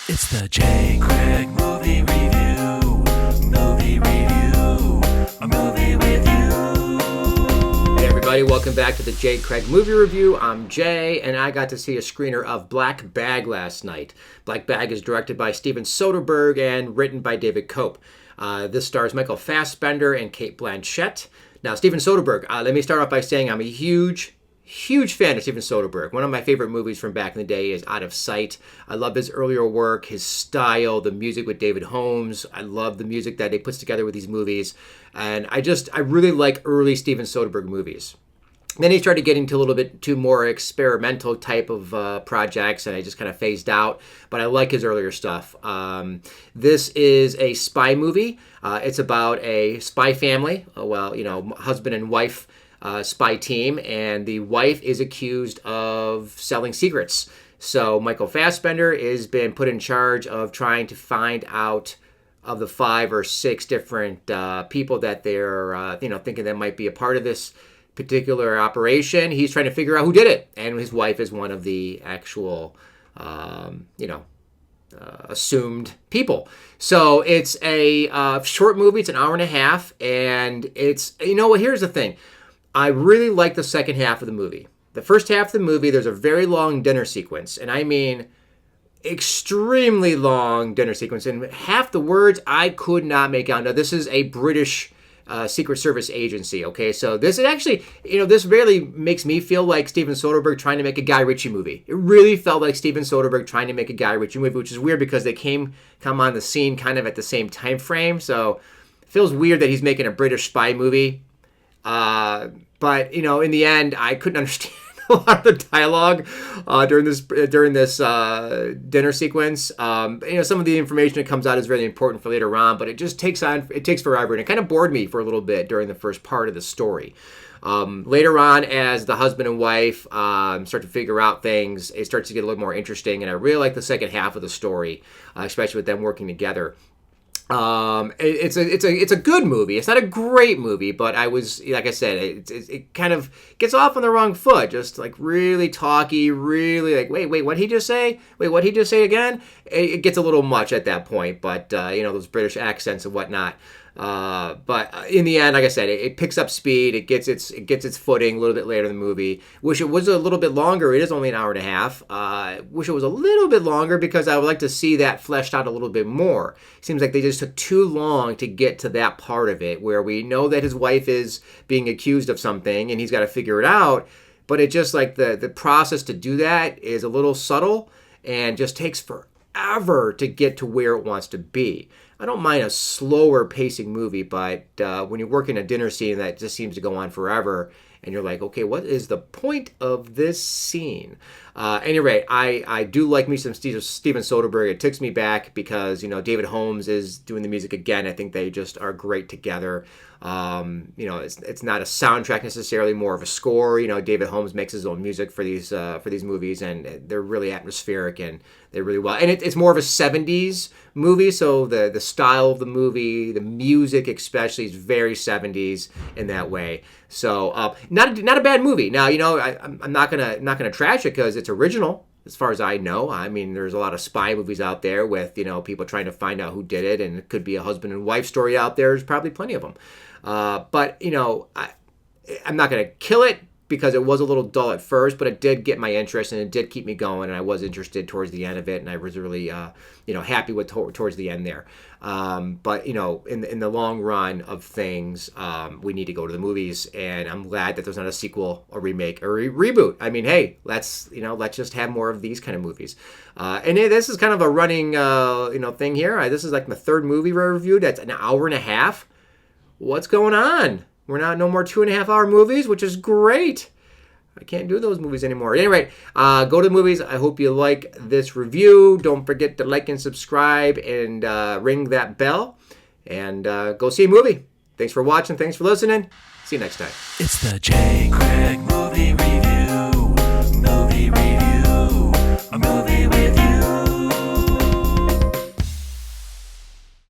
It's the J. Craig Movie Review. Movie Review. A movie with you. Hey everybody, welcome back to the J. Craig Movie Review. I'm Jay, and I got to see a screener of Black Bag last night. Black Bag is directed by Steven Soderbergh and written by David Koepp. This stars Michael Fassbender and Cate Blanchett. Now, Steven Soderbergh, let me start off by saying I'm a huge fan of Steven Soderbergh. One of my favorite movies from back in the day is Out of Sight. I love his earlier work, his style, the music with David Holmes. I love the music that he puts together with these movies. And I really like early Steven Soderbergh movies. Then he started getting to a little bit too more experimental type of projects, and I just kind of phased out. But I like his earlier stuff. This is a spy movie. It's about a spy family, husband and wife spy team, and the wife is accused of selling secrets. So Michael Fassbender has been put in charge of trying to find out of the 5 or 6 different people that they're thinking that might be a part of this particular operation. He's trying to figure out who did it, and his wife is one of the actual assumed people. So it's a short movie. It's an hour and a half, and it's, here's the thing. I really like the second half of the movie. The first half of the movie, there's a very long dinner sequence, and I mean extremely long dinner sequence, and half the words I could not make out. Now, this is a British Secret Service agency, okay? So this is actually, this really makes me feel like Steven Soderbergh trying to make a Guy Ritchie movie. It really felt like Steven Soderbergh trying to make a Guy Ritchie movie, which is weird because they come on the scene kind of at the same time frame, so it feels weird that he's making a British spy movie. But in the end, I couldn't understand a lot of the dialogue during this dinner sequence. Some of the information that comes out is really important for later on, but it just takes forever, and it kind of bored me for a little bit during the first part of the story. Later on, as the husband and wife start to figure out things, it starts to get a little more interesting, and I really like the second half of the story, especially with them working together. It's a good movie. It's not a great movie, but like I said, it kind of gets off on the wrong foot. Just like really talky, really like, wait, what'd he just say? Wait, what'd he just say again? It gets a little much at that point, but those British accents and whatnot. But in the end, like I said, it picks up speed. It gets its footing a little bit later in the movie. Wish it was a little bit longer. It is only an hour and a half. Wish it was a little bit longer because I would like to see that fleshed out a little bit more. Seems like they just took too long to get to that part of it where we know that his wife is being accused of something and he's got to figure it out. But it just like the process to do that is a little subtle and just takes forever to get to where it wants to be. I don't mind a slower pacing movie, but when you work in a dinner scene that just seems to go on forever, and you're like, okay, what is the point of this scene? Anyway, I do like me some Steven Soderbergh. It takes me back because, David Holmes is doing the music again. I think they just are great together. It's not a soundtrack necessarily, more of a score. David Holmes makes his own music for these movies, and they're really atmospheric and they're really well. And it's more of a 70s movie, so the style of the movie, the music especially, is very 70s in that way. So not a bad movie. Now, I'm not gonna trash it because it's original. As far as I know, I mean, there's a lot of spy movies out there with, people trying to find out who did it, and it could be a husband and wife story out there. There's probably plenty of them. But I'm not going to kill it because it was a little dull at first, but it did get my interest and it did keep me going, and I was interested towards the end of it, and I was really, happy with towards the end there. But in the long run of things, we need to go to the movies, and I'm glad that there's not a sequel, a remake, or a reboot. I mean, hey, let's just have more of these kind of movies. And this is kind of a running, thing here. This is like my third movie review that's an hour and a half. What's going on? We're not no more 2.5 hour movies, which is great. I can't do those movies anymore. Anyway, go to the movies. I hope you like this review. Don't forget to like and subscribe and ring that bell. And go see a movie. Thanks for watching. Thanks for listening. See you next time. It's the J. Craig Movie Review. Movie Review. A movie with you.